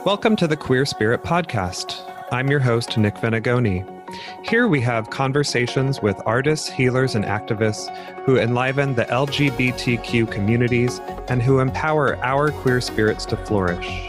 Welcome to the Queer Spirit Podcast. I'm your host, Nick Venegoni. Here we have conversations with artists, healers, and activists who enliven the LGBTQ communities and who empower our queer spirits to flourish.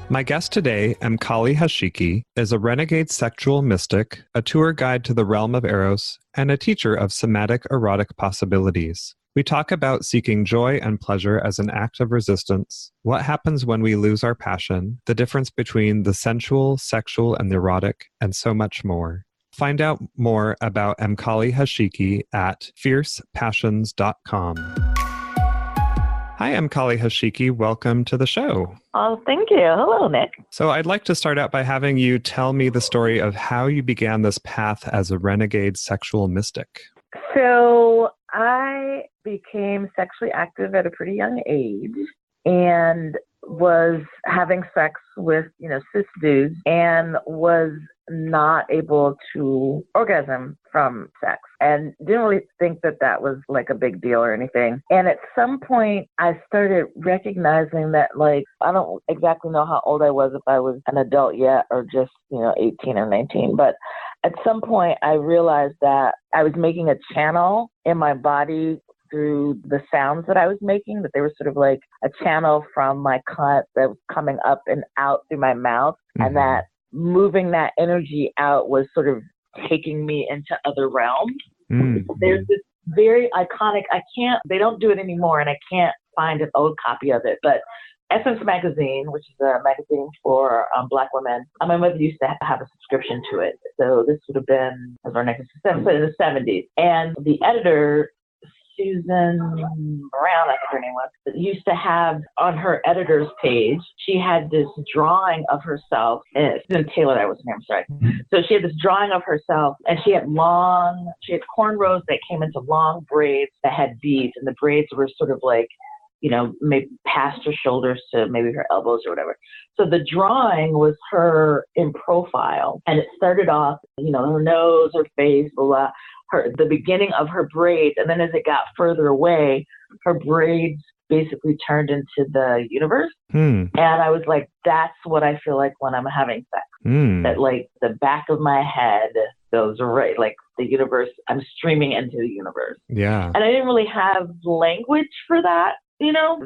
My guest today, Mkali Hashiki, is a renegade sexual mystic, a tour guide to the realm of Eros, and a teacher of somatic erotic possibilities. We talk about seeking joy and pleasure as an act of resistance, what happens when we lose our passion, the difference between the sensual, sexual, and the erotic, and so much more. Find out more about Mkali Hashiki at fiercepassions.com. Hi, Mkali Hashiki. Welcome to the show. Oh, thank you. Hello, Nick. So I'd like to start out by having you tell me the story of how you began this path as a renegade sexual mystic. So I became sexually active at a pretty young age and was having sex with, cis dudes and was not able to orgasm from sex and didn't really think that that was like a big deal or anything. And at some point I started recognizing that, I don't exactly know how old I was, if I was an adult yet or just, 18 or 19, but at some point I realized that I was making a channel in my body through the sounds that I was making, that they were sort of like a channel from my cunt that was coming up and out through my mouth, and that moving that energy out was sort of taking me into other realms. There's this very iconic, they don't do it anymore, and I can't find an old copy of it, but Essence Magazine, which is a magazine for Black women, my mother used to have a subscription to it. So this would have been, in the 70s. And the editor, Susan Brown, I think her name was, used to have on her editor's page, she had this drawing of herself, and Susan Taylor, that was her name, sorry. So she had this drawing of herself, and she had cornrows that came into long braids that had beads, and the braids were sort of like, maybe past her shoulders to maybe her elbows or whatever. So the drawing was her in profile, and it started off, her nose, her face, blah, blah, the beginning of her braids. And then as it got further away, her braids basically turned into the universe. And I was like, that's what I feel like when I'm having sex. That the back of my head goes right, like the universe, I'm streaming into the universe. Yeah. And I didn't really have language for that.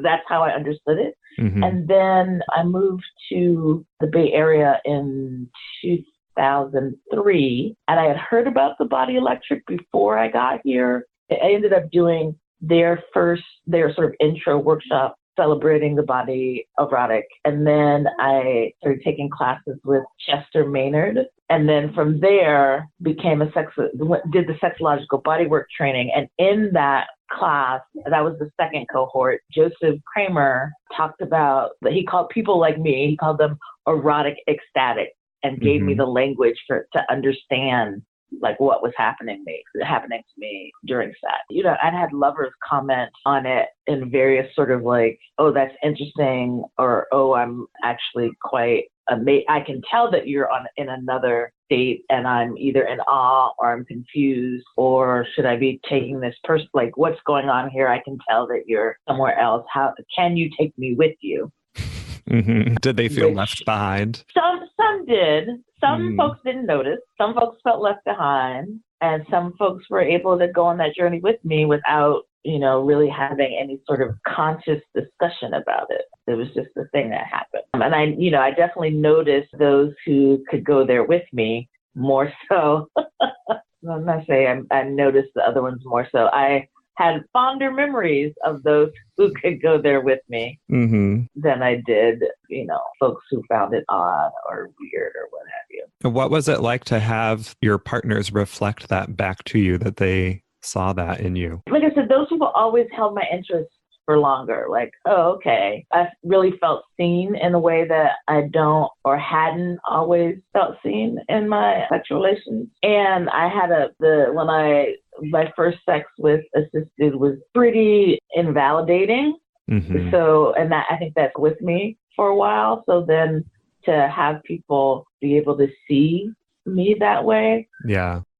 That's how I understood it. And then I moved to the Bay Area in 2003, and I had heard about the Body Electric before I got here. I ended up doing their sort of intro workshop celebrating the body erotic. And then I started taking classes with Chester Maynard. And then from there did the Sexological Bodywork training. And in that class, that was the second cohort, Joseph Kramer talked about, he called people like me, he called them erotic ecstatic, and gave me the language to understand what was happening to me during sex. I'd had lovers comment on it in various sort of oh, that's interesting, or, oh, I'm actually quite amazed. I can tell that you're in another state, and I'm either in awe or I'm confused, or should I be taking this person? What's going on here? I can tell that you're somewhere else. How can you take me with you? Did they feel left behind? Some did. Some folks didn't notice. Some folks felt left behind, and some folks were able to go on that journey with me without, really having any sort of conscious discussion about it. It was just the thing that happened. And I definitely noticed those who could go there with me more so. I'm not saying I noticed the other ones more so. I had fonder memories of those who could go there with me than I did, folks who found it odd or weird or what have you. What was it like to have your partners reflect that back to you, that they saw that in you? Like I said, those people always held my interest for longer. Oh, okay. I really felt seen in a way that I don't or hadn't always felt seen in my sexual relations. And I had my first sex with a cis dude was pretty invalidating. So, and that, I think that's with me for a while. So then to have people be able to see me that way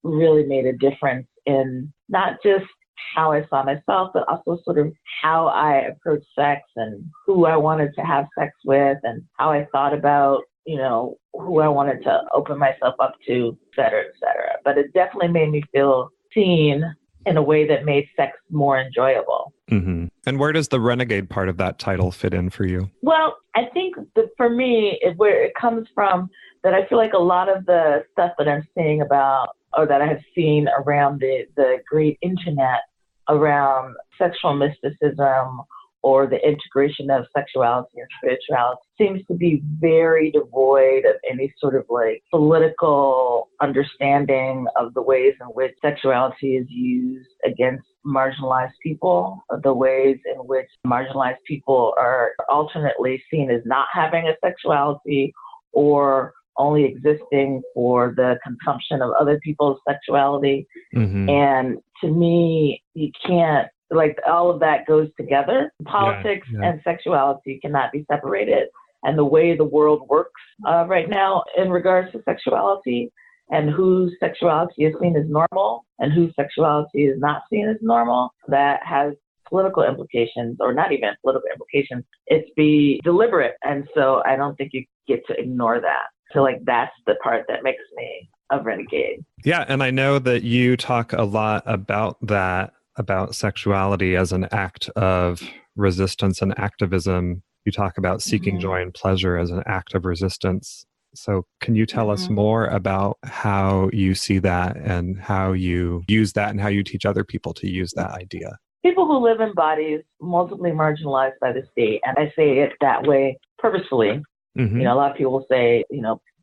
really made a difference in not just how I saw myself, but also sort of how I approached sex and who I wanted to have sex with and how I thought about, who I wanted to open myself up to, et cetera, et cetera. But it definitely made me feel seen in a way that made sex more enjoyable. Mm-hmm. And where does the renegade part of that title fit in for you? Well, I think that for me, where it comes from, that I feel like a lot of the stuff that I'm seeing about, or that I have seen around the great internet around sexual mysticism or the integration of sexuality and spirituality seems to be very devoid of any sort of like political understanding of the ways in which sexuality is used against marginalized people, the ways in which marginalized people are alternately seen as not having a sexuality or only existing for the consumption of other people's sexuality. Mm-hmm. And to me, you can't, like, all of that goes together. Politics and sexuality cannot be separated. And the way the world works right now in regards to sexuality and whose sexuality is seen as normal and whose sexuality is not seen as normal, that has political implications, or not even political implications. It's be deliberate. And so I don't think you get to ignore that. So like that's the part that makes me a renegade. Yeah. And I know that you talk a lot about that, about sexuality as an act of resistance and activism. You talk about seeking joy and pleasure as an act of resistance. So can you tell us more about how you see that and how you use that and how you teach other people to use that idea? People who live in bodies multiply marginalized by the state, and I say it that way purposefully. Mm-hmm. A lot of people say,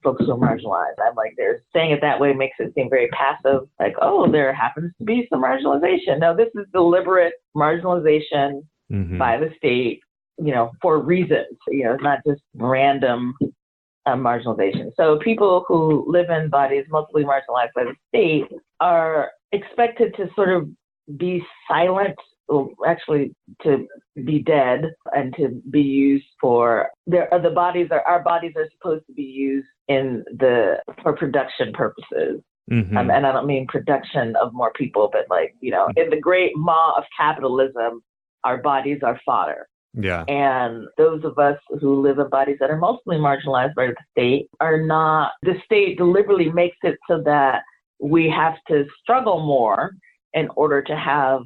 folks who are marginalized. I'm like, they're saying it that way makes it seem very passive. Like, oh, there happens to be some marginalization. No, this is deliberate marginalization by the state, for reasons. It's not just random marginalization. So people who live in bodies multiply marginalized by the state are expected to sort of be silent, actually to be dead, and to be used for our bodies are supposed to be used for production purposes. Mm-hmm. And I don't mean production of more people, but like, in the great maw of capitalism, our bodies are fodder. Yeah. And those of us who live in bodies that are mostly marginalized by the state the state deliberately makes it so that we have to struggle more in order to have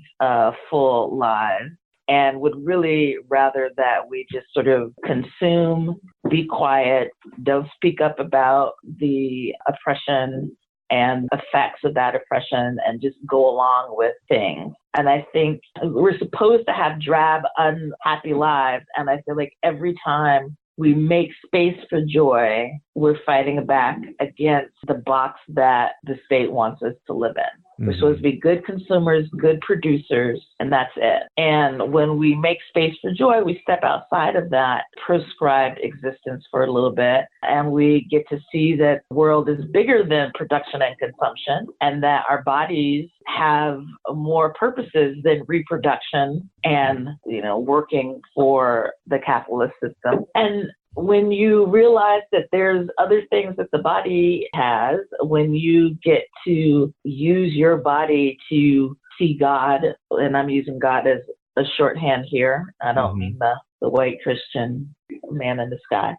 full lives, and would really rather that we just sort of consume, be quiet, don't speak up about the oppression and effects of that oppression, and just go along with things. And I think we're supposed to have drab, unhappy lives. And I feel like every time we make space for joy, we're fighting back against the box that the state wants us to live in. We're supposed to be good consumers, good producers, and that's it. And when we make space for joy, we step outside of that prescribed existence for a little bit, and we get to see that the world is bigger than production and consumption, and that our bodies have more purposes than reproduction and, working for the capitalist system. And when you realize that there's other things that the body has, when you get to use your body to see God, and I'm using God as a shorthand here, I don't mean the white Christian man in the sky.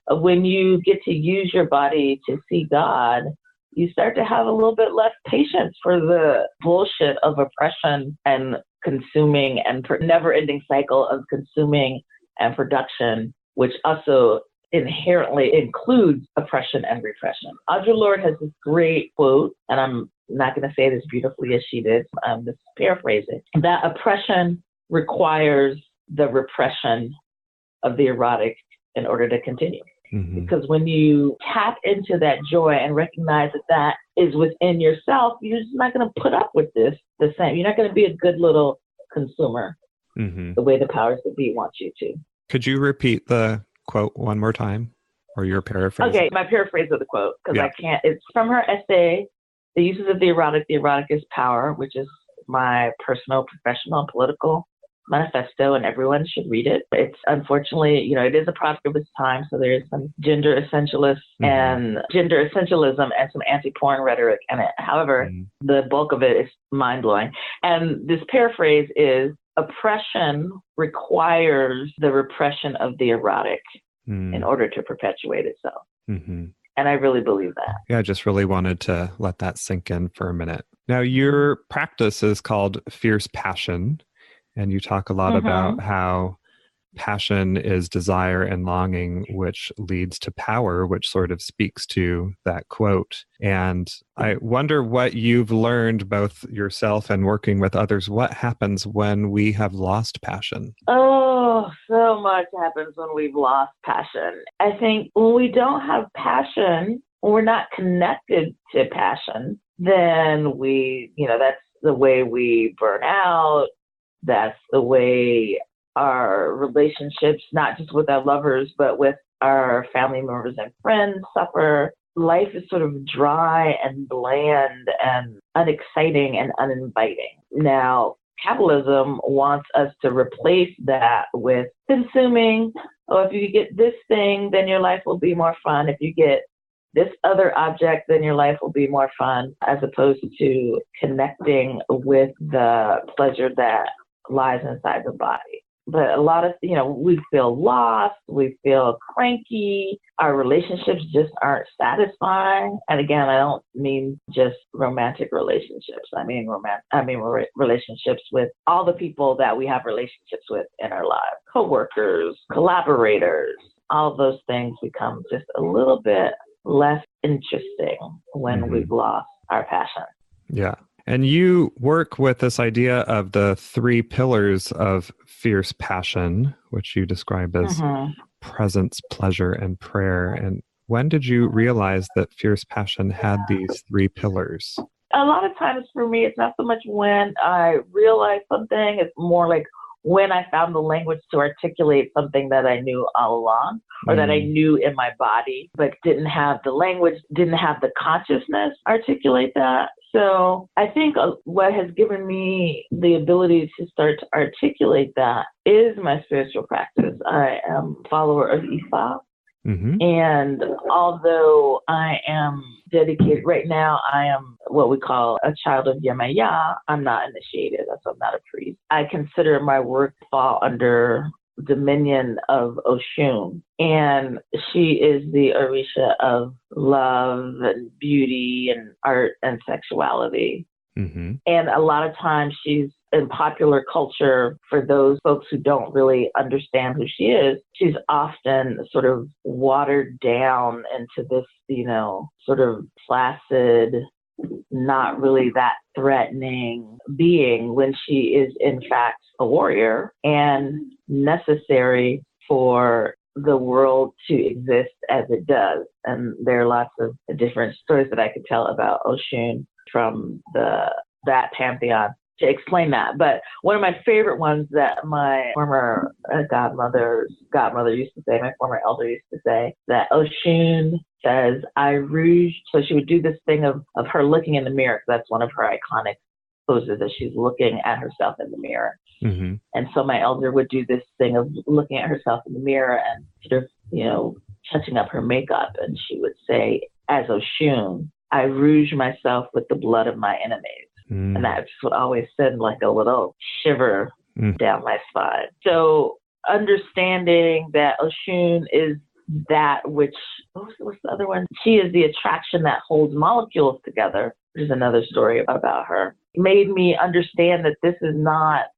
When you get to use your body to see God, you start to have a little bit less patience for the bullshit of oppression and consuming and never-ending cycle of consuming and production, which also inherently includes oppression and repression. Audre Lorde has this great quote, and I'm not going to say it as beautifully as she did. I'm just paraphrasing. That oppression requires the repression of the erotic in order to continue. Mm-hmm. Because when you tap into that joy and recognize that that is within yourself, you're just not going to put up with this the same. You're not going to be a good little consumer the way the powers that be want you to. Could you repeat the quote one more time, or your paraphrase? Okay, my paraphrase of the quote, because I can't. It's from her essay, The Uses of the Erotic. The Erotic is Power, which is my personal, professional, and political manifesto, and everyone should read it. It's unfortunately, it is a product of its time. So there is some gender essentialism and some anti-porn rhetoric in it. However, the bulk of it is mind-blowing. And this paraphrase is, oppression requires the repression of the erotic in order to perpetuate itself. And I really believe that. Yeah, I just really wanted to let that sink in for a minute. Now, your practice is called Fierce Passion, and you talk a lot about how passion is desire and longing, which leads to power, which sort of speaks to that quote. And I wonder what you've learned, both yourself and working with others. What happens when we have lost passion? Oh, so much happens when we've lost passion. I think when we don't have passion, when we're not connected to passion, then that's the way we burn out. That's the way our relationships, not just with our lovers, but with our family members and friends, suffer. Life is sort of dry and bland and unexciting and uninviting. Now, capitalism wants us to replace that with consuming. Oh, if you get this thing, then your life will be more fun. If you get this other object, then your life will be more fun, as opposed to connecting with the pleasure that lies inside the body. But a lot of, we feel lost, we feel cranky, our relationships just aren't satisfying. And again, I don't mean just romantic relationships. I mean relationships with all the people that we have relationships with in our lives, coworkers, collaborators. All of those things become just a little bit less interesting when we've lost our passion. Yeah. And you work with this idea of the 3 pillars of fierce passion, which you describe as presence, pleasure, and prayer. And when did you realize that fierce passion had these 3 pillars? A lot of times for me, it's not so much when I realized something, it's more like when I found the language to articulate something that I knew all along, or that I knew in my body, but didn't have the language, didn't have the consciousness articulate that. So I think what has given me the ability to start to articulate that is my spiritual practice. I am a follower of Ifa. And although I am dedicated, right now I am what we call a child of Yemaya. I'm not initiated, so I'm not a priest. I consider my work to fall under dominion of Oshun, and she is the Orisha of love and beauty and art and sexuality. And a lot of times she's in popular culture, for those folks who don't really understand who she is, she's often sort of watered down into this, sort of placid, not really that threatening being, when she is in fact a warrior and necessary for the world to exist as it does. And there are lots of different stories that I could tell about Oshun from that pantheon to explain that. But one of my favorite ones that my former godmother used to say, my former elder used to say, that Oshun says, I rouged. So she would do this thing of her looking in the mirror. That's one of her iconic poses, that she's looking at herself in the mirror. And so my elder would do this thing of looking at herself in the mirror and sort of, touching up her makeup. And she would say, as Oshun, I rouge myself with the blood of my enemies. And that just would always send like a little shiver down my spine. So understanding that Oshun is that which, what's the other one? She is the attraction that holds molecules together, which is another story about her, made me understand that this is not,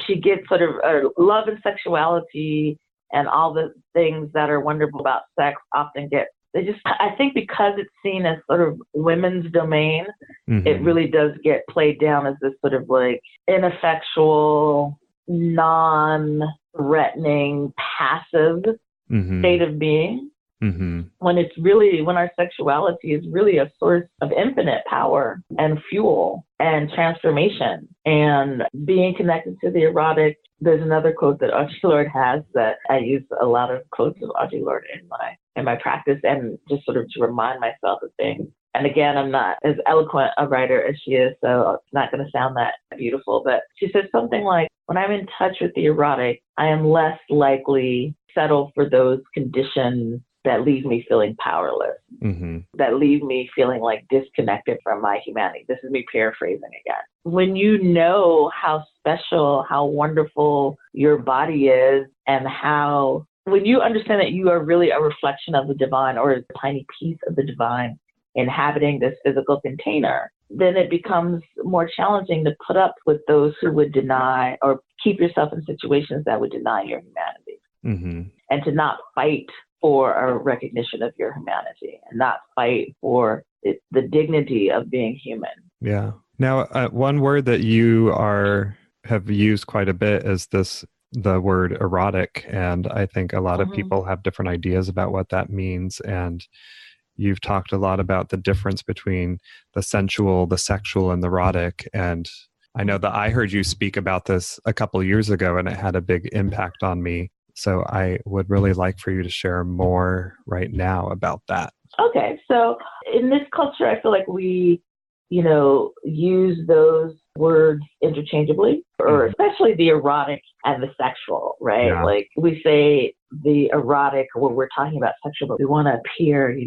she gets sort of love and sexuality and all the things that are wonderful about sex often get, I think because it's seen as sort of women's domain, it really does get played down as this sort of like ineffectual, non-threatening, passive state of being. When our sexuality is really a source of infinite power and fuel and transformation and being connected to the erotic. There's another quote that Audre Lorde has that I use a lot of quotes of Audre Lorde in my practice, and just sort of to remind myself of things. and again, I'm not as eloquent a writer as she is, so it's not going to sound that beautiful, but she said something like, when I'm in touch with the erotic, I am less likely to settle for those conditions that leave me feeling powerless, that leave me feeling like disconnected from my humanity. This is me paraphrasing again. When you know how special, how wonderful your body is, and when you understand that you are really a reflection of the divine, or a tiny piece of the divine inhabiting this physical container, then it becomes more challenging to put up with those who would deny or keep yourself in situations that would deny your humanity, and to not fight for a recognition of your humanity, and not fight for the dignity of being human. Yeah. Now, one word that you have used quite a bit is the word erotic. And I think a lot of people have different ideas about what that means. And you've talked a lot about the difference between the sensual, the sexual, and the erotic. And I know that I heard you speak about this a couple of years ago, and it had a big impact on me. So I would really like for you to share more right now about that. Okay. So in this culture, I feel like we, use those words interchangeably, or especially the erotic and the sexual, right? Yeah. Like we say the erotic when we're talking about sexual, but we want to appear,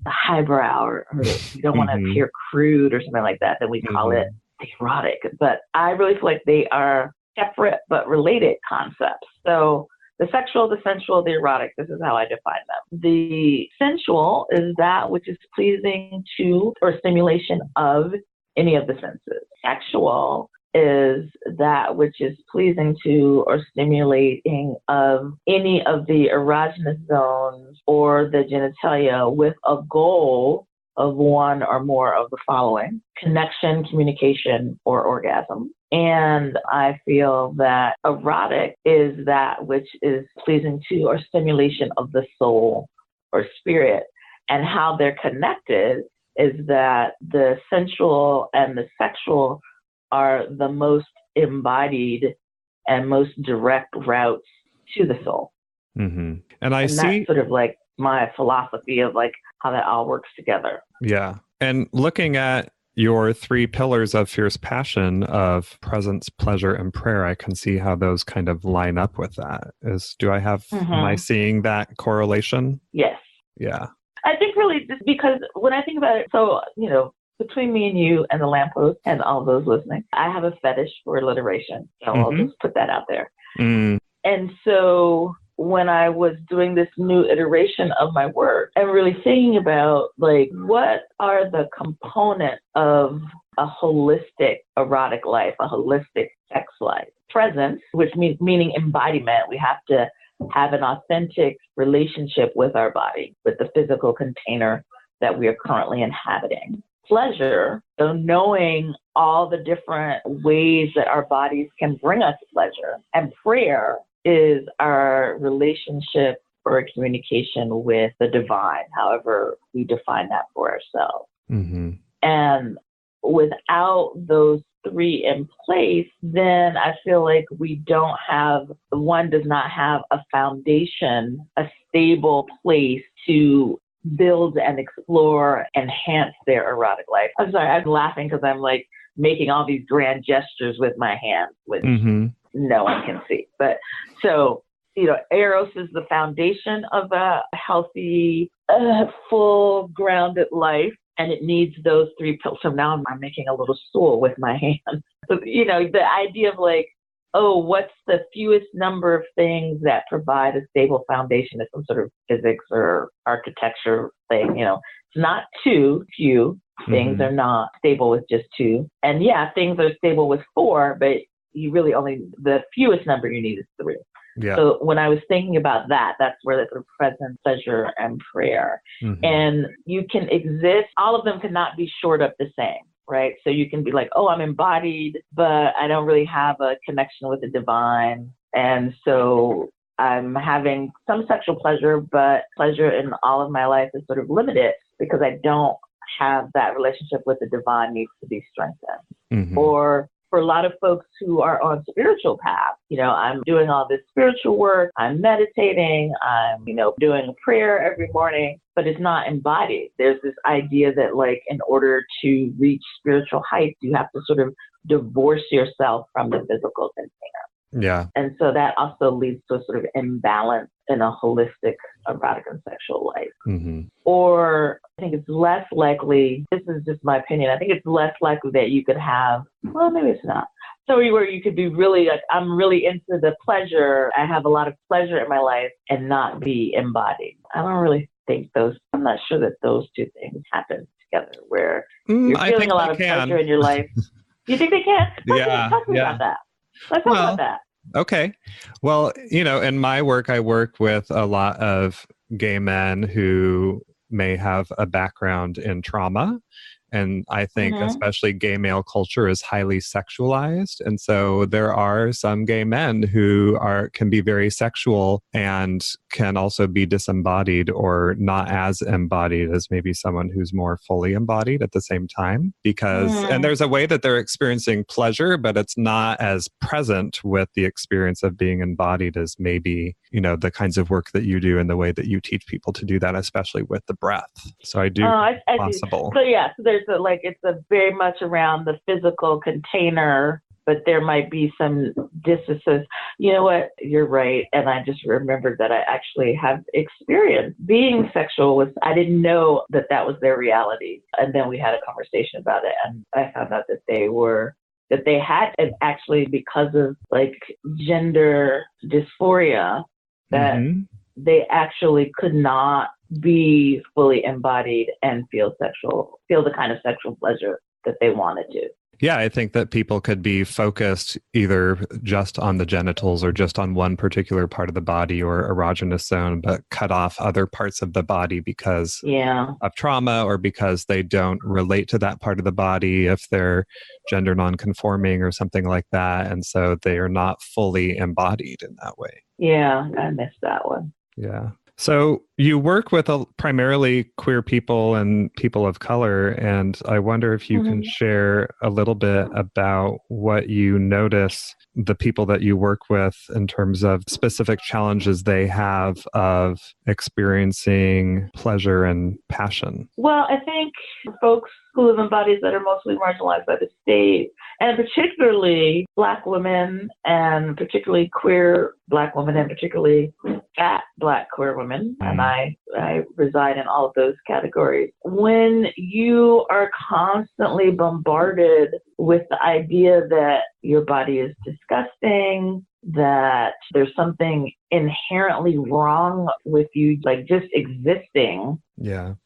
highbrow, or we don't want to appear crude or something like that, then we call it the erotic. But I really feel like they are separate but related concepts. So the sexual, the sensual, the erotic, this is how I define them. The sensual is that which is pleasing to or stimulation of any of the senses. Sexual is that which is pleasing to or stimulating of any of the erogenous zones or the genitalia, with a goal of one or more of the following: connection, communication, or orgasm. And I feel that erotic is that which is pleasing to or stimulation of the soul or spirit. And how they're connected is that the sensual and the sexual are the most embodied and most direct routes to the soul. And that's sort of like my philosophy of like how that all works together. Yeah. And looking at your 3 pillars of fierce passion of presence, pleasure, and prayer, I can see how those kind of line up with that. Am I seeing that correlation? Yes. Yeah. I think really just because when I think about it, so, between me and you and the lamppost and all those listening, I have a fetish for alliteration. So I'll just put that out there. And so when I was doing this new iteration of my work, I'm really thinking about like, what are the components of a holistic erotic life, a holistic sex life? Presence, which meaning embodiment. We have to have an authentic relationship with our body, with the physical container that we are currently inhabiting. Pleasure, so knowing all the different ways that our bodies can bring us pleasure. And prayer is our relationship or communication with the divine, however we define that for ourselves. And without those 3 in place, then I feel like one does not have a foundation, a stable place to build and explore, enhance their erotic life. I'm sorry, I'm laughing because I'm like making all these grand gestures with my hands, which no one can see. But so, Eros is the foundation of a healthy, full, grounded life. And it needs those 3 pillars. So now I'm making a little stool with my hands. So, the idea of like, what's the fewest number of things that provide a stable foundation of some sort of physics or architecture thing? It's not too few. Things are not stable with just 2. And yeah, things are stable with 4, but you really the fewest number you need is 3. Yeah. So when I was thinking about that, that's where the presence, pleasure, and prayer. And you can exist, all of them cannot be shored up the same, right? So you can be like, I'm embodied, but I don't really have a connection with the divine. And so I'm having some sexual pleasure, but pleasure in all of my life is sort of limited because I don't have that relationship with the divine needs to be strengthened. Or for a lot of folks who are on spiritual paths, I'm doing all this spiritual work, I'm meditating, I'm, doing prayer every morning, but it's not embodied. There's this idea that like in order to reach spiritual heights, you have to sort of divorce yourself from the physical container. Yeah. And so that also leads to a sort of imbalance in a holistic erotic and sexual life. Mm-hmm. Or I think it's less likely, this is just my opinion, I think it's less likely that you could have, well, maybe it's not. So where you could be really like, I'm really into the pleasure, I have a lot of pleasure in my life and not be embodied. I don't really think I'm not sure that those two things happen together where you're feeling a lot of pleasure in your life. You think they can? Talk to me about that. Let's talk about that. Okay. Well, in my work, I work with a lot of gay men who may have a background in trauma. And I think especially gay male culture is highly sexualized. And so there are some gay men who can be very sexual and can also be disembodied or not as embodied as maybe someone who's more fully embodied at the same time. And there's a way that they're experiencing pleasure, but it's not as present with the experience of being embodied as maybe, the kinds of work that you do and the way that you teach people to do that, especially with the breath. So I do possible. So yeah, so there's it's a very much around the physical container, but there might be some distances. You know what? You're right. And I just remembered that I actually have experienced being sexual I didn't know that was their reality. And then we had a conversation about it. And I found out that they had it actually because of like gender dysphoria that they actually could not be fully embodied and feel the kind of sexual pleasure that they wanted to. Yeah, I think that people could be focused either just on the genitals or just on one particular part of the body or erogenous zone, but cut off other parts of the body because of trauma or because they don't relate to that part of the body if they're gender nonconforming or something like that. And so they are not fully embodied in that way. Yeah, I missed that one. Yeah. So you work with primarily queer people and people of color, and I wonder if you can share a little bit about what you notice the people that you work with in terms of specific challenges they have of experiencing pleasure and passion. Well, I think folks who live in bodies that are mostly marginalized by the state, and particularly Black women, and particularly queer Black women, and particularly fat Black queer women, and I reside in all of those categories. When you are constantly bombarded with the idea that your body is disgusting, that there's something inherently wrong with you, like just existing,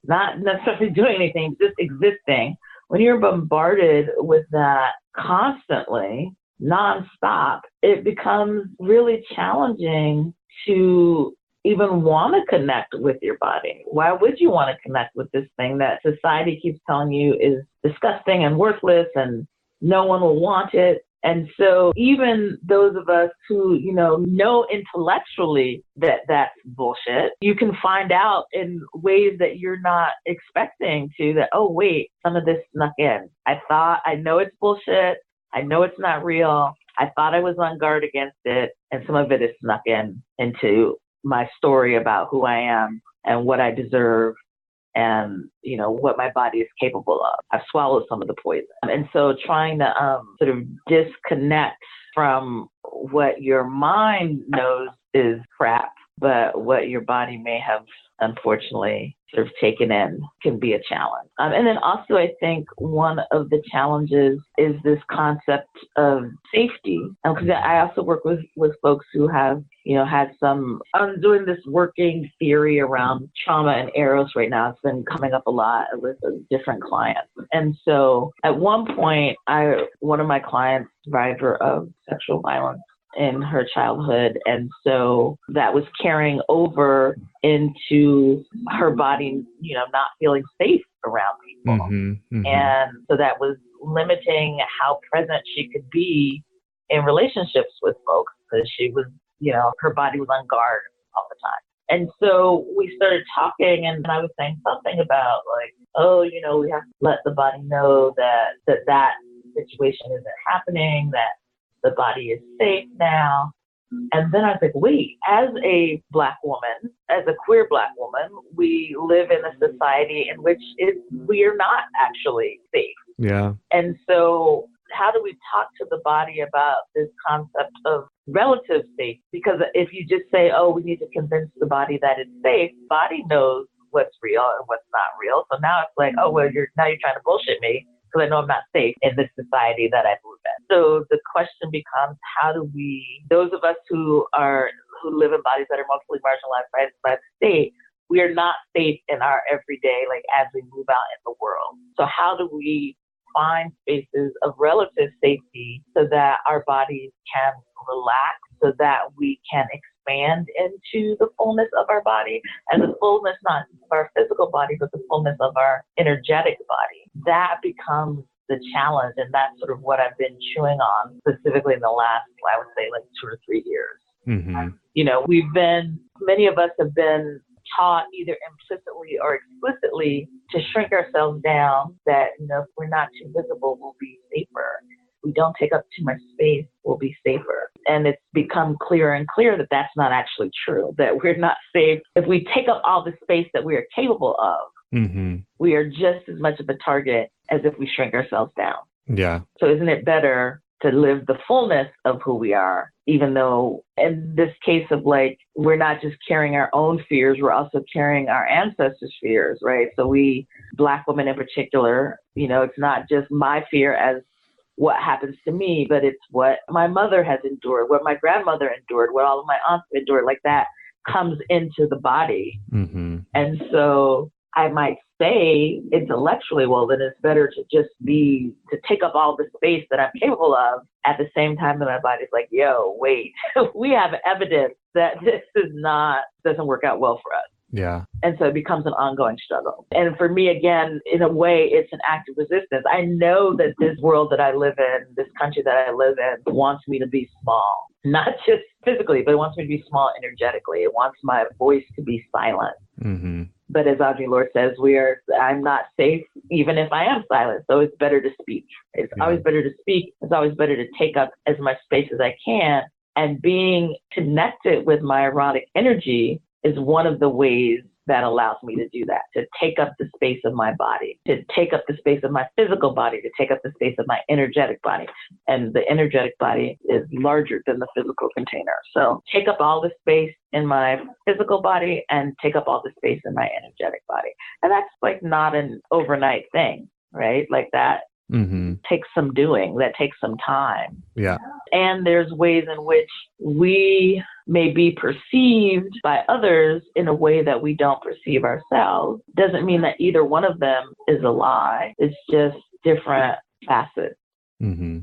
not necessarily doing anything, just existing. When you're bombarded with that constantly, nonstop, it becomes really challenging to even want to connect with your body. Why would you want to connect with this thing that society keeps telling you is disgusting and worthless and no one will want it? And so even those of us who, know intellectually that that's bullshit, you can find out in ways that you're not expecting to that, oh, wait, some of this snuck in. I know it's bullshit. I know it's not real. I thought I was on guard against it. And some of it is snuck into my story about who I am and what I deserve and, what my body is capable of. I've swallowed some of the poison. And so trying to sort of disconnect from what your mind knows is crap, but what your body may have unfortunately sort of taken in can be a challenge. And then also I think one of the challenges is this concept of safety. Because I also work with folks who have, had I'm doing this working theory around trauma and Eros right now. It's been coming up a lot with different clients. And so at one point, one of my clients, survivor of sexual violence in her childhood. And so that was carrying over into her body, not feeling safe around people. And so that was limiting how present she could be in relationships with folks because she was, her body was on guard all the time. And so we started talking and I was saying something about like, we have to let the body know that situation isn't happening, that the body is safe now. And then I was like, wait, as a Black woman, as a queer Black woman, we live in a society in which we are not actually safe. Yeah. And so how do we talk to the body about this concept of relative safety? Because if you just say, oh, we need to convince the body that it's safe, the body knows what's real and what's not real. So now it's like, oh, well, you're trying to bullshit me because I know I'm not safe in this society that I move in. So the question becomes, how do we, those of us who live in bodies that are mostly marginalized by the state, we are not safe in our everyday, like as we move out in the world. So how do we find spaces of relative safety so that our bodies can relax, so that we can expand into the fullness of our body, and the fullness not of our physical body, but the fullness of our energetic body. That becomes the challenge, and that's sort of what I've been chewing on specifically in the last, I would say, like 2 or 3 years. Mm-hmm. You know, many of us have been taught either implicitly or explicitly to shrink ourselves down, that, you know, if we're not too visible, we'll be safer. We don't take up too much space, we'll be safer. And it's become clearer and clearer that that's not actually true, that we're not safe. If we take up all the space that we are capable of, Mm-hmm. we are just as much of a target as if we shrink ourselves down. Yeah. So isn't it better to live the fullness of who we are, even though in this case of like, we're not just carrying our own fears, we're also carrying our ancestors' fears, right? So we, Black women in particular, you know, it's not just my fear as what happens to me, but it's what my mother has endured, what my grandmother endured, what all of my aunts endured, like that comes into the body. Mm-hmm. And so I might say intellectually, well, then it's better to take up all the space that I'm capable of, at the same time that my body's like, yo, wait, we have evidence that this doesn't work out well for us. Yeah. And so it becomes an ongoing struggle. And for me, again, in a way, it's an act of resistance. I know that this world that I live in, this country that I live in, wants me to be small, not just physically, but it wants me to be small energetically. It wants my voice to be silent. Mm-hmm. But as Audre Lorde says, I'm not safe even if I am silent. So it's better to speak. It's always better to speak. It's always better to take up as much space as I can. And being connected with my erotic energy is one of the ways that allows me to do that, to take up the space of my body, to take up the space of my physical body, to take up the space of my energetic body. And the energetic body is larger than the physical container. So take up all the space in my physical body and take up all the space in my energetic body. And that's like not an overnight thing, right? Like that takes some doing, that takes some time. Yeah. And there's ways in which we may be perceived by others in a way that we don't perceive ourselves. Doesn't mean that either one of them is a lie. It's just different facets. Mm-hmm.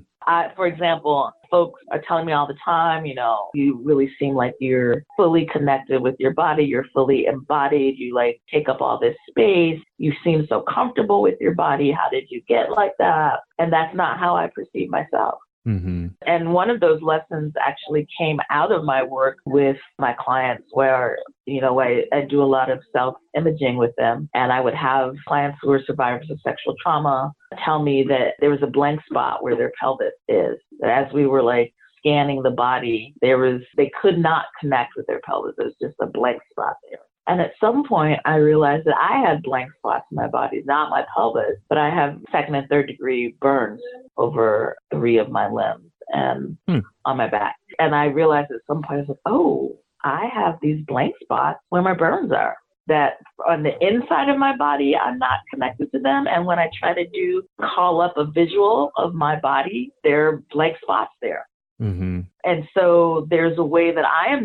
For example, folks are telling me all the time, you know, you really seem like you're fully connected with your body. You're fully embodied. You like take up all this space. You seem so comfortable with your body. How did you get like that? And that's not how I perceive myself. Mm-hmm. And one of those lessons actually came out of my work with my clients where, you know, I do a lot of self-imaging with them. And I would have clients who are survivors of sexual trauma tell me that there was a blank spot where their pelvis is. That as we were like scanning the body, they could not connect with their pelvis. There was just a blank spot there. And at some point, I realized that I had blank spots in my body, not my pelvis, but I have 2nd and 3rd degree burns over 3 of my limbs and on my back. And I realized at some point, I was like, oh, I have these blank spots where my burns are. That on the inside of my body, I'm not connected to them. And when I try to call up a visual of my body, there are blank spots there. Mm-hmm. And so there's a way that I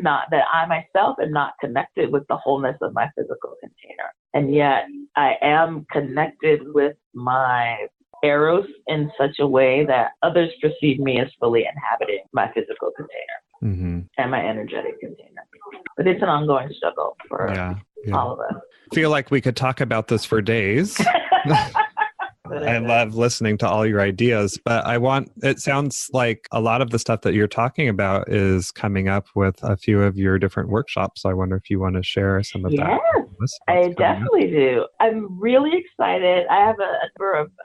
myself am not connected with the wholeness of my physical container. And yet I am connected with my Eros in such a way that others perceive me as fully inhabiting my physical container and my energetic container. But it's an ongoing struggle for all of us. I feel like we could talk about this for days. I love listening to all your ideas, but it sounds like a lot of the stuff that you're talking about is coming up with a few of your different workshops. So I wonder if you want to share some of that. Yes, I definitely do. I'm really excited. I have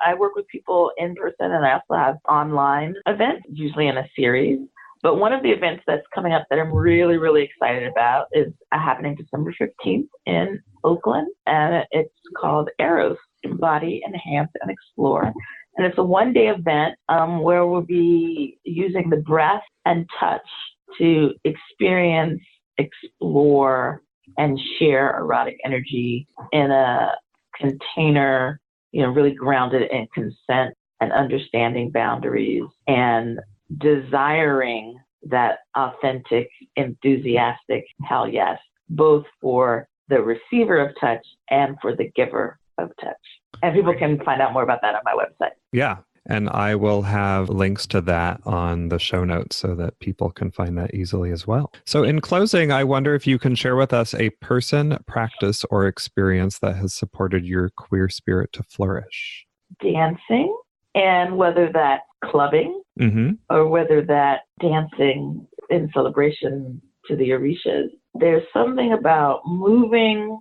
I work with people in person, and I also have online events, usually in a series. But one of the events that's coming up that I'm really, really excited about is happening December 15th in Oakland, and it's called Eros, Embody, Enhance, and Explore. And it's a one-day event where we'll be using the breath and touch to experience, explore, and share erotic energy in a container, really grounded in consent and understanding boundaries and desiring that authentic, enthusiastic hell yes, both for the receiver of touch and for the giver of touch. And people can find out more about that on my website. Yeah. And I will have links to that on the show notes so that people can find that easily as well. So in closing, I wonder if you can share with us a person, practice, or experience that has supported your queer spirit to flourish. Dancing, and whether that's clubbing or whether that dancing in celebration to the Orishas, there's something about moving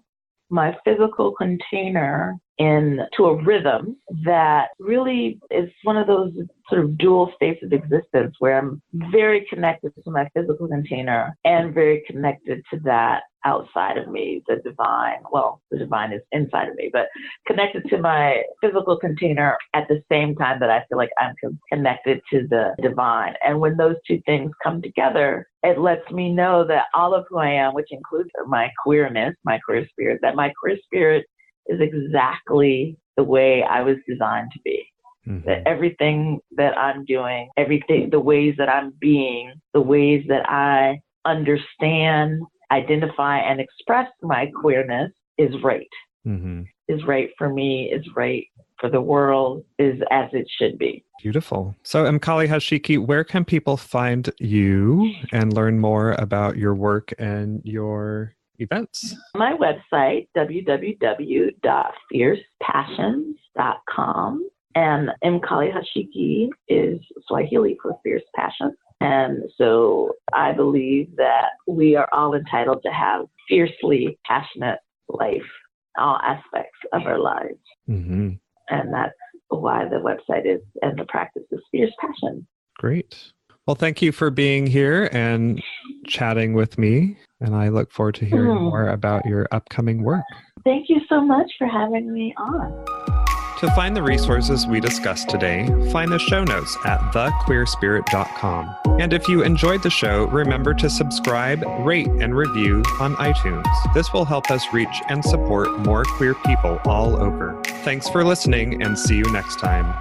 my physical container into a rhythm that really is one of those sort of dual states of existence where I'm very connected to my physical container and very connected to that outside of me, the divine. Well, the divine is inside of me, but connected to my physical container at the same time that I feel like I'm connected to the divine. And when those two things come together, it lets me know that all of who I am, which includes my queerness, my queer spirit, that my queer spirit is exactly the way I was designed to be. That everything that I'm doing, the ways that I'm being, the ways that I understand, identify, and express my queerness is right. Is right for me, is right for the world, is as it should be. Beautiful. So, Mkali Hashiki, where can people find you and learn more about your work and your events? My website, www.fiercepassions.com. And Mkali Hashiki is Swahili for fierce passion. And so I believe that we are all entitled to have fiercely passionate life, all aspects of our lives. And that's why the website is, and the practice is Fierce Passion. Great. Well, thank you for being here and chatting with me. And I look forward to hearing more about your upcoming work. Thank you so much for having me on. To find the resources we discussed today, find the show notes at thequeerspirit.com. And if you enjoyed the show, remember to subscribe, rate, and review on iTunes. This will help us reach and support more queer people all over. Thanks for listening, and see you next time.